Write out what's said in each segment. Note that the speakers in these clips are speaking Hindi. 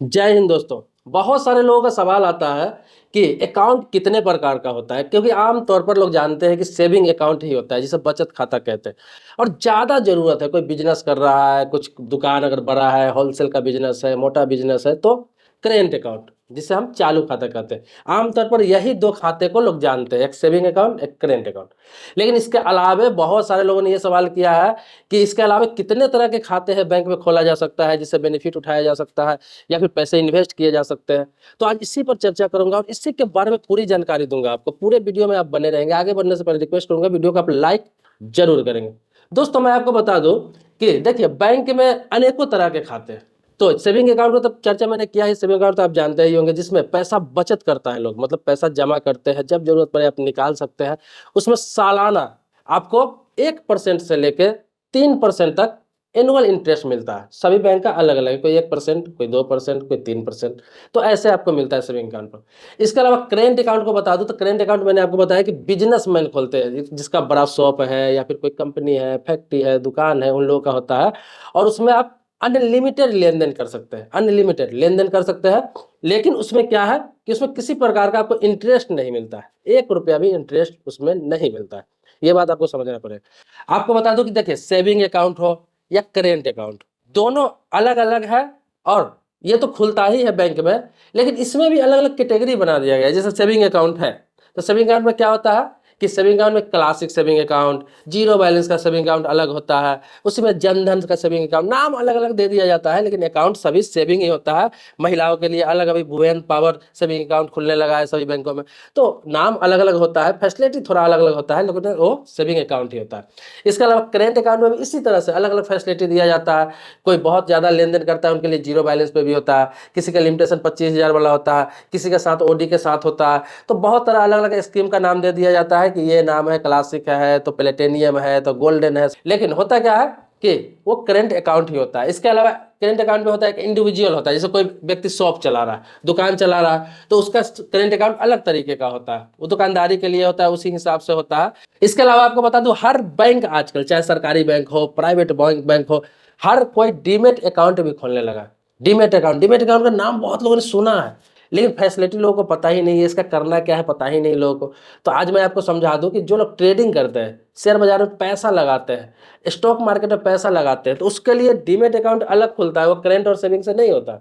जय हिंद दोस्तों। बहुत सारे लोगों का सवाल आता है कि अकाउंट कितने प्रकार का होता है, क्योंकि आम तौर पर लोग जानते हैं कि सेविंग अकाउंट ही होता है जिसे बचत खाता कहते हैं। और ज़्यादा ज़रूरत है, कोई बिजनेस कर रहा है, कुछ दुकान अगर बड़ा है, होलसेल का बिजनेस है, मोटा बिजनेस है, तो करेंट अकाउंट जिसे हम चालू खाता कहते हैं। आमतौर पर यही दो खाते को लोग जानते हैं, एक सेविंग अकाउंट, एक करेंट अकाउंट। लेकिन इसके अलावे बहुत सारे लोगों ने ये सवाल किया है कि इसके अलावा कितने तरह के खाते हैं बैंक में खोला जा सकता है जिससे बेनिफिट उठाया जा सकता है या फिर पैसे इन्वेस्ट किए जा सकते हैं। तो आज इसी पर चर्चा करूंगा और इसी के बारे में पूरी जानकारी दूंगा आपको। पूरे वीडियो में आप बने रहेंगे। आगे बढ़ने से पहले रिक्वेस्ट करूंगा, वीडियो को आप लाइक जरूर करेंगे। दोस्तों, मैं आपको बता दूं कि देखिए, बैंक में अनेकों तरह के खाते हैं। तो सेविंग अकाउंट में तो चर्चा मैंने किया है। सेविंग अकाउंट तो आप जानते ही होंगे, जिसमें पैसा बचत करता है लोग, मतलब पैसा जमा करते हैं, जब जरूरत पड़े आप निकाल सकते हैं। उसमें सालाना आपको 1% से लेकर 3% तक एनुअल इंटरेस्ट मिलता है। सभी बैंक का अलग अलग है, कोई 1%, कोई 2%, कोई 3%। तो ऐसे आपको मिलता है सेविंग अकाउंट पर। इसके अलावा करेंट अकाउंट को बता दूं तो करेंट अकाउंट मैंने आपको बताया कि बिजनेसमैन खोलते हैं, जिसका बड़ा शॉप है या फिर कोई कंपनी है, फैक्ट्री है, दुकान है, उन लोगों का होता है। और उसमें आप अनलिमिटेड लेन देन कर सकते हैं, अनलिमिटेड लेन देन कर सकते हैं। लेकिन उसमें क्या है कि उसमें किसी प्रकार का आपको इंटरेस्ट नहीं मिलता है, 1 रुपया भी इंटरेस्ट उसमें नहीं मिलता है। ये बात आपको समझना पड़ेगा। आपको बता दूं कि देखिए, सेविंग अकाउंट हो या करेंट अकाउंट, दोनों अलग अलग है। और ये तो खुलता ही है बैंक में, लेकिन इसमें भी अलग अलग कैटेगरी बना दिया गया है। जैसे सेविंग अकाउंट है, तो सेविंग अकाउंट में क्या होता है कि सेविंग अकाउंट में classic saving account, zero balance का सेविंग अकाउंट अलग होता है, उसमें जनधन का सेविंग अकाउंट, नाम अलग अलग दे दिया जाता है, लेकिन अकाउंट सभी सेविंग ही होता है। महिलाओं के लिए अलग, अभी वुमेन पावर सेविंग अकाउंट खुलने लगा है सभी बैंकों में। तो नाम अलग अलग होता है, फैसिलिटी थोड़ा अलग अलग होता है, लेकिन वो सेविंग अकाउंट ही होता है। इसके अलावा करेंट अकाउंट में भी इसी तरह से अलग अलग फैसिलिटी दिया जाता है। कोई बहुत ज़्यादा लेन देन करता है, उनके लिए जीरो बैलेंस पे भी होता है, किसी का लिमिटेशन 25,000 वाला होता है, किसी के साथ ओडी के साथ होता है। तो बहुत तरह अलग अलग स्कीम का नाम दे दिया जाता है कि ये नाम है क्लासिक है, तो प्लेटिनियम है, तो गोल्डन है। लेकिन होता क्या है कि वो करेंट अकाउंट ही होता है। इसके अलावा करेंट अकाउंट में होता है एक इंडिविजुअल होता है, जैसे कोई व्यक्ति शॉप चला रहा है, दुकान चला रहा है, तो उसका करेंट अकाउंट अलग तरीके का होता है, वो दुकानदारी के लिए होता है, उसी हिसाब से होता है। इसके अलावा आपको बता दूं, हर बैंक आजकल, चाहे सरकारी बैंक हो, प्राइवेट बैंक हो, हर कोई डीमेट अकाउंट भी खोलने लगा। डीमेट अकाउंट का नाम बहुत लोगों ने सुना है, लेकिन फैसिलिटी लोगों को पता ही नहीं है, इसका करना क्या है पता ही नहीं लोगों को। तो आज मैं आपको समझा दूं कि जो लोग ट्रेडिंग करते हैं, शेयर बाजार में पैसा लगाते हैं, स्टॉक मार्केट में पैसा लगाते हैं, तो उसके लिए डीमेट अकाउंट अलग खुलता है। वो करेंट और सेविंग से नहीं होता।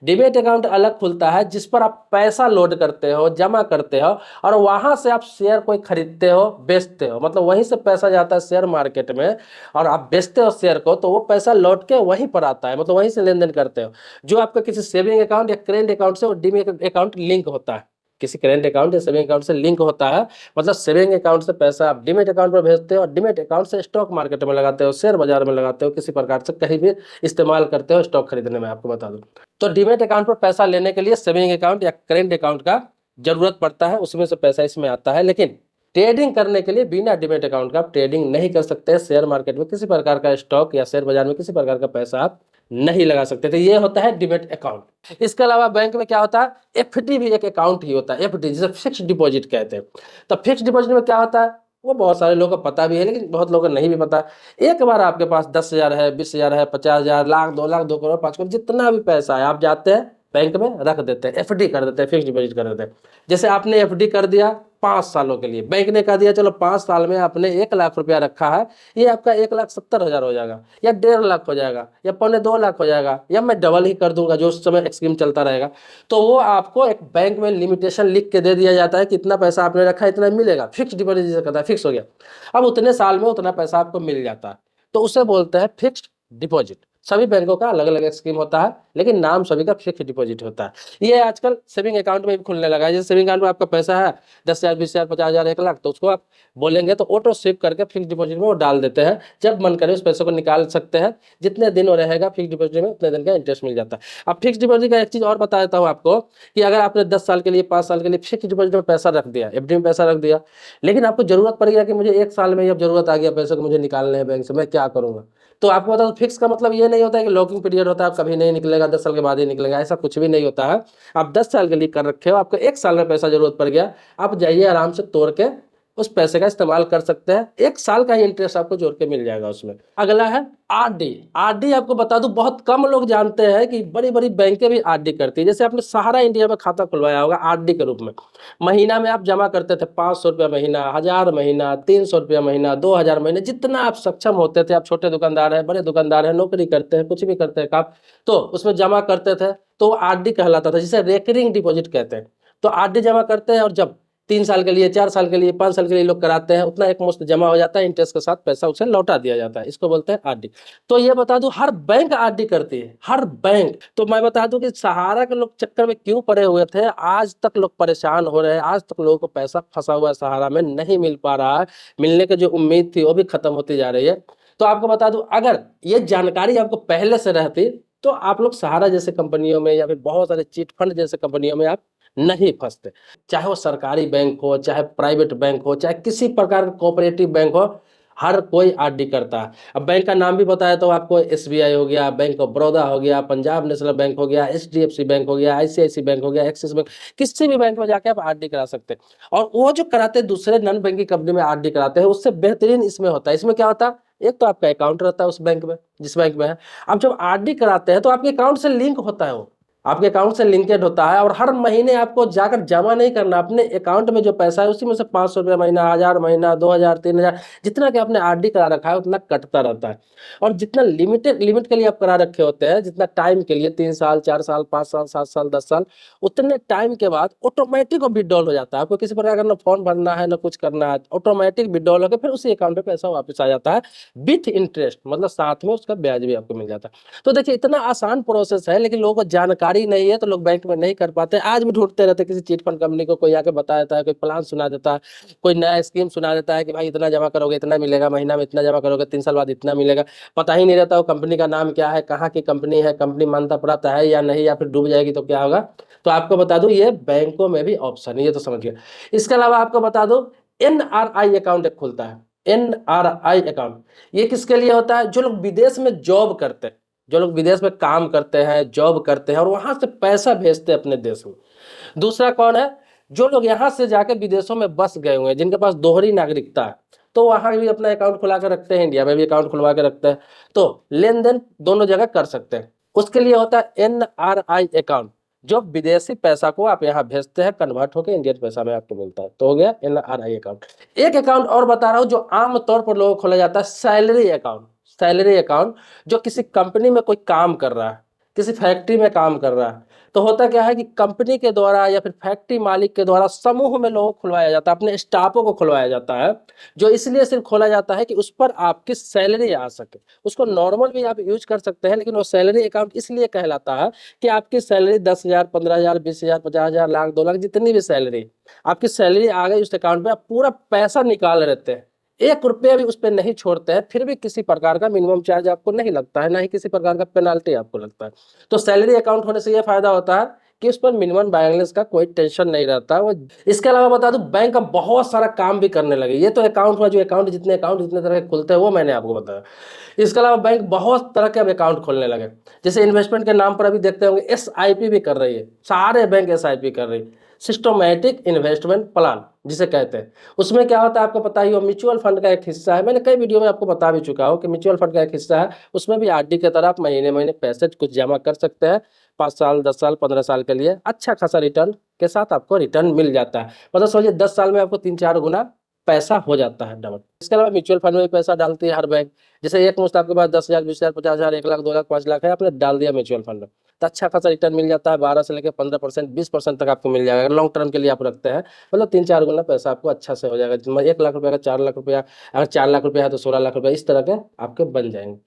डीमेट अकाउंट अलग खुलता है जिस पर आप पैसा लोड करते हो, जमा करते हो, और वहां से आप शेयर कोई खरीदते हो, बेचते हो, मतलब वहीं से पैसा जाता है शेयर मार्केट में, और आप बेचते हो शेयर को, तो वो पैसा लौट के वहीं पर आता है, मतलब वहीं से लेन देन करते हो। जो आपका किसी सेविंग अकाउंट या करेंट अकाउंट से वो डीमेट अकाउंट लिंक होता है, किसी करेंट अकाउंट या सेविंग अकाउंट से लिंक होता है। मतलब सेविंग अकाउंट से पैसा आप डीमेट अकाउंट पर भेजते हो, और डीमेट अकाउंट से स्टॉक मार्केट में लगाते हो, शेयर बाजार में लगाते हो, किसी प्रकार से कहीं भी इस्तेमाल करते हो स्टॉक खरीदने में, आपको बता दूं। तो डीमेट अकाउंट पर पैसा लेने के लिए सेविंग अकाउंट या करेंट अकाउंट का जरूरत पड़ता है, उसमें से पैसा इसमें आता है। लेकिन ट्रेडिंग करने के लिए बिना डीमेट अकाउंट का आप ट्रेडिंग नहीं कर सकते। शेयर मार्केट में किसी प्रकार का स्टॉक या शेयर बाजार में किसी प्रकार का पैसा आप नहीं लगा सकते। तो ये होता है डीमेट अकाउंट। इसके अलावा बैंक में क्या होता है, एफडी भी एक अकाउंट ही होता है, एफडी जिसे फिक्स डिपॉजिट कहते हैं। तो फिक्स डिपॉजिट में क्या होता है वो बहुत सारे लोगों को पता भी है, लेकिन बहुत लोगों को नहीं भी पता। एक बार आपके पास 10,000 है, 20,000 है, 50,000, लाख, 2 लाख, 2 करोड़, 5 करोड़, जितना भी पैसा है, आप जाते हैं बैंक में रख देते हैं, एफडी कर देते हैं, फिक्स डिपॉजिट कर देते हैं। जैसे आपने एफडी कर दिया 5 सालों के लिए, बैंक ने कह दिया चलो 5 साल में आपने 1 लाख रुपया रखा है, ये आपका 1,70,000 हो जाएगा, या 1.5 लाख हो जाएगा, या 2.25 लाख हो जाएगा, या मैं डबल ही कर दूंगा जो उस समय स्कीम चलता रहेगा। तो वो आपको एक बैंक में लिमिटेशन लिख के दे दिया जाता है कि इतना पैसा आपने रखा है इतना मिलेगा। फिक्स डिपॉजिट जिसे कहता है, फिक्स हो गया, अब उतने साल में उतना पैसा आपको मिल जाता है, तो उसे बोलते हैं फिक्स्ड डिपॉजिट। सभी बैंकों का अलग अलग स्कीम होता है, लेकिन नाम सभी का फिक्स डिपॉजिट होता है। ये आजकल सेविंग अकाउंट में भी खुलने लगा है। जैसे सेविंग अकाउंट में आपका पैसा है 10,000, 20,000, 50,000, 1 लाख, तो उसको आप बोलेंगे तो ऑटो स्विप करके फिक्स डिपॉजिट में वो डाल देते हैं। जब मन करे उस पैसे को निकाल सकते हैं, जितने दिन वो रहेगा फिक्स डिपॉजिट में उतने दिन का इंटरेस्ट मिल जाता है। अब फिक्स डिपॉजिट का एक चीज़ और बता देता हूँ आपको कि अगर आपने 10 साल के लिए, 5 साल के लिए फिक्स डिपॉजिट में पैसा रख दिया, एफडी में पैसा रख दिया, लेकिन आपको जरूरत पड़ गया कि मुझे 1 साल में अब जरूरत आ गया पैसे को, मुझे निकालने हैं बैंक से, मैं क्या करूँगा। तो आपको बता दो, फिक्स का मतलब ये नहीं होता है कि लॉकिंग पीरियड होता है, आप कभी नहीं निकलेगा, 10 साल के बाद ही निकलेगा, ऐसा कुछ भी नहीं होता है। आप 10 साल के लिए कर रखे हो, आपको 1 साल में पैसा जरूरत पड़ गया, आप जाइए आराम से तोड़ के उस पैसे का इस्तेमाल कर सकते हैं। 1 साल का ही इंटरेस्ट आपको जोड़ के मिल जाएगा उसमें। अगला है आरडी। आरडी आपको बता दूं बहुत कम लोग जानते हैं कि बड़ी-बड़ी बैंकें भी आरडी करती है। जैसे आपने सहारा इंडिया में खाता खुलवाया होगा आरडी के रूप में। महीना में आप जमा करते थे ₹500 महीना, 1000 महीना, ₹300 महीना, 2000 महीने, जितना आप सक्षम होते थे। आप छोटे दुकानदार हैं, बड़े दुकानदार हैं, नौकरी करते हैं, कुछ भी करते हैं काम, तो उसमें जमा करते थे, तो आरडी कहलाता था, जिसे रेकरिंग डिपॉजिट कहते हैं। तो आरडी जमा करते हैं और जब 3 साल के लिए, 4 साल के लिए, 5 साल के लिए लोग कराते हैं, उतना एक मुश्त जमा हो जाता है, इंटरेस्ट के साथ पैसा उसे लौटा दिया जाता है। इसको बोलते हैं आरडी। तो ये बता दूं हर बैंक आरडी करती है, हर बैंक। तो मैं बता दूं कि सहारा के लोग चक्कर में क्यों पड़े हुए थे, आज तक लोग परेशान हो रहे हैं, आज तक लोगों को पैसा फंसा हुआ है सहारा में, नहीं मिल पा रहा है। मिलने की जो उम्मीद थी वो भी खत्म होती जा रही है। तो आपको बता दूं अगर ये जानकारी आपको पहले से रहती तो आप लोग सहारा जैसे कंपनियों में या फिर बहुत सारे चिट फंड जैसे कंपनियों में आप नहीं फंसते। चाहे वो सरकारी बैंक हो, चाहे प्राइवेट बैंक हो, चाहे किसी प्रकार का कोऑपरेटिव बैंक हो, हर कोई आरडी करता है। अब बैंक का नाम भी बताया तो आपको एसबीआई हो गया, बैंक ऑफ बड़ौदा हो गया, पंजाब नेशनल बैंक हो गया, एचडीएफसी बैंक हो गया, आईसीआईसी बैंक हो गया, एक्सिस बैंक, किसी भी बैंक में जाके आप आरडी करा सकते हैं। और वो जो कराते हैं दूसरे नॉन बैंकिंग कंपनी में आरडी कराते हैं, उससे बेहतरीन इसमें होता है। इसमें क्या होता है, एक तो आपका अकाउंट रहता है उस बैंक में, जिस बैंक में है। अब जब आरडी कराते हैं तो आपके अकाउंट से लिंक होता है, वो आपके अकाउंट से लिंकेड होता है, और हर महीने आपको जाकर जमा नहीं करना। अपने अकाउंट में जो पैसा है उसी में से ₹500 महीना, 1000 महीना, 2000, 3000, जितना कि आपने आरडी करा रखा है उतना कटता रहता है। और जितना लिमिट के लिए आप करा रखे होते हैं, जितना टाइम के लिए, 3 साल, 4 साल, 5 साल, 7 साल, 10 साल, उतने टाइम के बाद ऑटोमेटिक वो विड्रॉल हो जाता है। आपको किसी प्रकार का ना फॉर्म भरना है ना कुछ करना है, ऑटोमेटिक विड्रॉल होकर फिर उसी अकाउंट में पैसा वापस आ जाता है विथ इंटरेस्ट, मतलब साथ में उसका ब्याज भी आपको मिल जाता है। तो देखिए इतना आसान प्रोसेस है, लेकिन लोगों को जानकारी नहीं है तो लोग बैंक में नहीं कर पाते। आज भी ढूंढते रहते किसी चिट फंड कंपनी को, कोई आके बता देता है, कोई प्लान सुना देता है, कोई नया स्कीम सुना देता है कि भाई इतना जमा करोगे इतना मिलेगा, महीना में इतना जमा करोगे 3 साल बाद इतना मिलेगा। पता ही नहीं रहता वो कंपनी का नाम क्या है, कहाँ की कंपनी है, कंपनी मान्यता प्राप्त है या नहीं, या फिर डूब जाएगी तो क्या होगा। तो आपको बता दूं ये बैंकों में भी ऑप्शन है, ये तो समझिए। इसके अलावा आपको बता दूं एनआरआई अकाउंट एक खुलता है। एनआरआई अकाउंट ये किसके लिए होता है, जो लोग विदेश में जॉब करते हैं, जो लोग विदेश में काम करते हैं, जॉब करते हैं और वहां से पैसा भेजते हैं अपने देश में। दूसरा कौन है, जो लोग यहाँ से जाके विदेशों में बस गए हुए हैं, जिनके पास दोहरी नागरिकता है, तो वहां भी अपना अकाउंट खुला कर रखते हैं, इंडिया में भी अकाउंट खुलवा के रखते हैं, तो लेन देन दोनों जगह कर सकते हैं। उसके लिए होता है एनआरआई अकाउंट, जो विदेशी पैसा को आप यहाँ भेजते हैं, कन्वर्ट होकर इंडियन पैसा में आपको मिलता है, तो हो गया एनआरआई अकाउंट। एक अकाउंट और बता रहा हूँ जो आम तौर पर लोगों को खोला जाता है, सैलरी अकाउंट। सैलरी अकाउंट जो किसी कंपनी में कोई काम कर रहा है, किसी फैक्ट्री में काम कर रहा है, तो होता क्या है कि कंपनी के द्वारा या फिर फैक्ट्री मालिक के द्वारा समूह में लोगों को खुलवाया जाता है, अपने स्टाफों को खुलवाया जाता है, जो इसलिए सिर्फ खोला जाता है कि उस पर आपकी सैलरी आ सके। उसको नॉर्मल भी आप यूज कर सकते हैं, लेकिन वो सैलरी अकाउंट इसलिए कहलाता है कि आपकी सैलरी 10,000, 15,000, 20,000, 50,000, लाख, 2 लाख, जितनी भी सैलरी, आपकी सैलरी आ गई उस अकाउंट में, आप पूरा पैसा निकाल लेते हैं, 1 रुपया भी उस पर नहीं छोड़ते हैं, फिर भी किसी प्रकार का मिनिमम चार्ज आपको नहीं लगता है, ना ही किसी प्रकार का पेनाल्टी आपको लगता है। तो सैलरी अकाउंट होने से ये फायदा होता है कि उस पर मिनिमम बैलेंस का कोई टेंशन नहीं रहता वो। इसके अलावा बता दूं बैंक का बहुत सारा काम भी करने लगे। ये तो अकाउंट हुआ, जो अकाउंट जितने तरह के खुलते हैं वो मैंने आपको बताया। इसके अलावा बैंक बहुत तरह के अब अकाउंट खोलने लगे, जैसे इन्वेस्टमेंट के नाम पर अभी देखते होंगे एसआईपी भी कर रही है, सारे बैंक एसआईपी कर रही है, सिस्टमैटिक इन्वेस्टमेंट प्लान जिसे कहते हैं। उसमें क्या होता है आपको पता ही हो, म्यूचुअल फंड का एक हिस्सा है, मैंने कई वीडियो में आपको बता भी चुका हूँ कि म्यूचुअल फंड का एक हिस्सा है। उसमें भी आरडी की तरह आप महीने महीने पैसे कुछ जमा कर सकते हैं, 5 साल, 10 साल, 15 साल के लिए, अच्छा खासा रिटर्न के साथ आपको रिटर्न मिल जाता है। मतलब समझिए 10 साल में आपको 3-4 गुना पैसा हो जाता है डबल। इसके अलावा म्यूचुअल फंड में भी पैसा डालती है हर बैंक, जैसे एक मुश्त आपके पास 10,000, 20,000, 50,000, 1 लाख, 2 लाख, 5 लाख है, आपने डाल दिया म्यूचुअल फंड में, तो अच्छा खासा रिटर्न मिल जाता है, 12 से लेकर 15%, 20% तक आपको मिल जाएगा। अगर लॉन्ग टर्म के लिए आप रखते हैं, मतलब 3-4 गुना पैसा आपको अच्छा से हो जाएगा। 1 लाख रुपये का 4 लाख रुपया, अगर 4 लाख रुपया है तो 16 लाख रुपया, इस तरह के आपके बन जाएंगे।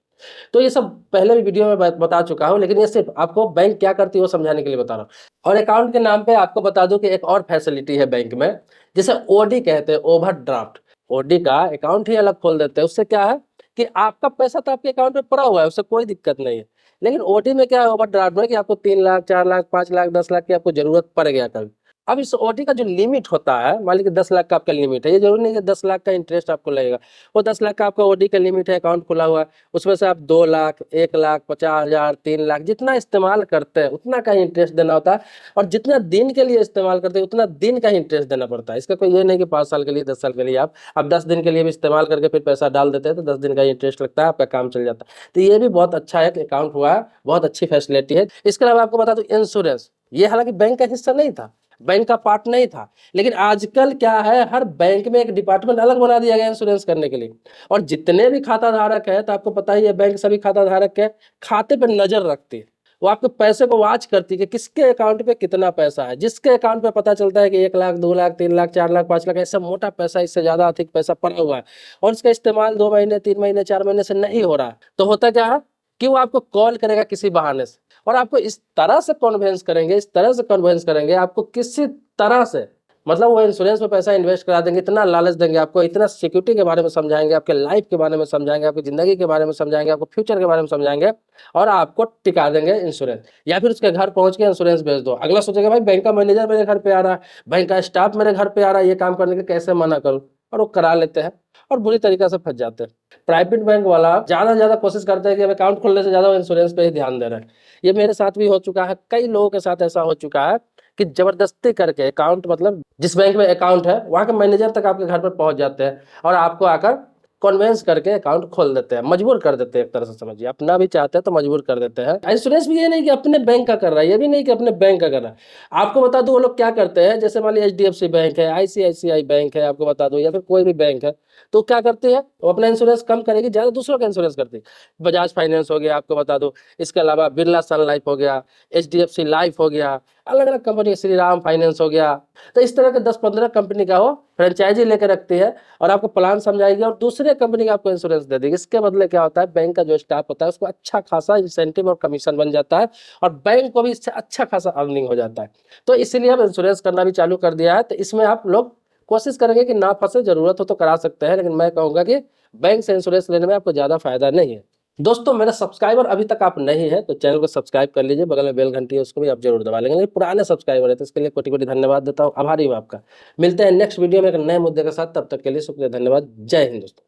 तो ये सब पहले भी वीडियो में बता चुका हूँ, लेकिन ये सिर्फ आपको बैंक क्या करती है वो समझाने के लिए बता रहा हूँ। और अकाउंट के नाम पे आपको बता दूं कि एक और फैसिलिटी है बैंक में, जिसे ओडी कहते हैं, ओवरड्राफ्ट। ओडी का अकाउंट ही अलग खोल देते हैं। उससे क्या है कि आपका पैसा तो आपके अकाउंट में पड़ा हुआ है, उससे कोई दिक्कत नहीं है, लेकिन ओडी में क्या है, ओवरड्राफ्ट में, कि आपको 3 लाख, 4 लाख, 5 लाख, 10 लाख की आपको जरूरत पड़ गया कभी, अब इस ओडी का जो लिमिट होता है, मान लीजिए 10 लाख का आपका लिमिट है, ये जरूरी नहीं कि 10 लाख का इंटरेस्ट आपको लगेगा। वो 10 लाख का आपका ओडी का लिमिट है, अकाउंट खुला हुआ है, उसमें से आप 2 लाख, 1 लाख, 50,000, 3 लाख जितना इस्तेमाल करते हैं उतना का ही इंटरेस्ट देना होता है। और जितना दिन के लिए इस्तेमाल करते हैं उतना दिन का ही इंटरेस्ट देना पड़ता है। इसका कोई ये नहीं कि 5 साल के लिए, 10 साल के लिए आप 10 दिन के लिए भी इस्तेमाल करके फिर पैसा डाल देते हैं तो 10 दिन का इंटरेस्ट लगता है, आपका काम चल जाता है। तो ये भी बहुत अच्छा है कि अकाउंट हुआ है, बहुत अच्छी फैसिलिटी है। इसके अलावा आपको बता दूं इंश्योरेंस, ये हालांकि बैंक का हिस्सा नहीं था, बैंक का पार्ट नहीं था, लेकिन आजकल क्या है, हर बैंक में एक डिपार्टमेंट अलग बना दिया गया इंश्योरेंस करने के लिए। और जितने भी खाता धारक है, तो आपको पता ही है बैंक सभी खाता धारक के खाते पर नजर रखती है। वो आपके पैसे को वॉच करती है कि किसके अकाउंट पे कितना पैसा है। जिसके अकाउंट पे पता चलता है कि 1 लाख, 2 लाख, 3 लाख, 4 लाख, 5 लाख ऐसा मोटा पैसा, इससे ज्यादा अधिक पैसा पड़ा हुआ है और इसका इस्तेमाल 2 महीने, 3 महीने, 4 महीने से नहीं हो रहा है, तो होता क्या है कि वो आपको कॉल करेगा किसी बहाने से और आपको इस तरह से कन्विंस करेंगे, इस तरह से कन्विंस करेंगे आपको किसी तरह से, मतलब वो इंश्योरेंस में पैसा इन्वेस्ट करा देंगे, इतना लालच देंगे आपको, इतना सिक्योरिटी के बारे में समझाएंगे, आपके लाइफ के बारे में समझाएंगे, आपकी जिंदगी के बारे में समझाएंगे, आपको फ्यूचर के बारे में समझाएंगे और आपको टिका देंगे इंश्योरेंस। या फिर उसके घर पहुंच के इंश्योरेंस भेज दो। अगला सोचेगा भाई बैंक का मैनेजर मेरे घर पे आ रहा है, बैंक का स्टाफ मेरे घर पे आ रहा है, ये काम करने के कैसे मना करूं, और वो करा लेते हैं और बुरी तरीके से फंस जाते हैं। प्राइवेट बैंक वाला ज्यादा से ज्यादा कोशिश करते हैं कि अब अकाउंट खोलने से ज्यादा इंश्योरेंस पे ही ध्यान दे रहे हैं। ये मेरे साथ भी हो चुका है, कई लोगों के साथ ऐसा हो चुका है कि जबरदस्ती करके अकाउंट, मतलब जिस बैंक में अकाउंट है वहां के मैनेजर तक आपके घर पर पहुंच जाते हैं और आपको आकर कन्वेंस करके अकाउंट खोल देते हैं, मजबूर कर देते हैं, एक तरह से समझिए, अपना भी चाहते हैं तो मजबूर कर देते हैं। इंश्योरेंस भी ये नहीं कि अपने बैंक का कर रहा है, ये भी नहीं कि अपने बैंक का कर रहा है। आपको बता दूं वो लोग क्या करते हैं, जैसे मान लीजिए एचडीएफसी बैंक है, आईसीआईसीआई बैंक है, आपको बता दूं, या फिर कोई भी बैंक है, तो क्या करते हैं वो अपना इंश्योरेंस कम करेगी, ज्यादा दूसरों का इंश्योरेंस करती है। बजाज फाइनेंस हो गया, आपको बता दूं, इसके अलावा बिरला सन लाइफ हो गया, एचडीएफसी लाइफ हो गया, अलग अलग कंपनी, श्री राम फाइनेंस हो गया। तो इस तरह के 10-15 कंपनी का वो फ्रेंचाइजी लेकर रखती है और आपको प्लान समझाएगी और दूसरे कंपनी का आपको इंश्योरेंस दे देगी। इसके बदले क्या होता है, बैंक का जो स्टाफ होता है उसको अच्छा खासा इंसेंटिव और कमीशन बन जाता है और बैंक को भी इससे अच्छा खासा अर्निंग हो जाता है। तो इसीलिए अब इंश्योरेंस करना भी चालू कर दिया है। तो इसमें आप लोग कोशिश करेंगे कि ना फंसे, जरूरत हो तो करा सकते हैं, लेकिन मैं कहूंगा कि बैंक से इंश्योरेंस लेने में आपको ज्यादा फायदा नहीं है। दोस्तों, मेरा सब्सक्राइबर अभी तक आप नहीं है तो चैनल को सब्सक्राइब कर लीजिए, बगल में बेल घंटी है उसको भी आप जरूर दबा लेंगे। लेकिन पुराने सब्सक्राइबर है तो इसके लिए कोटि कोटि धन्यवाद देता हूँ, आभारी हूँ आपका। मिलते हैं नेक्स्ट वीडियो में एक नए मुद्दे के साथ, तब तक के लिए शुक्रिया, धन्यवाद, जय हिंद दोस्तों।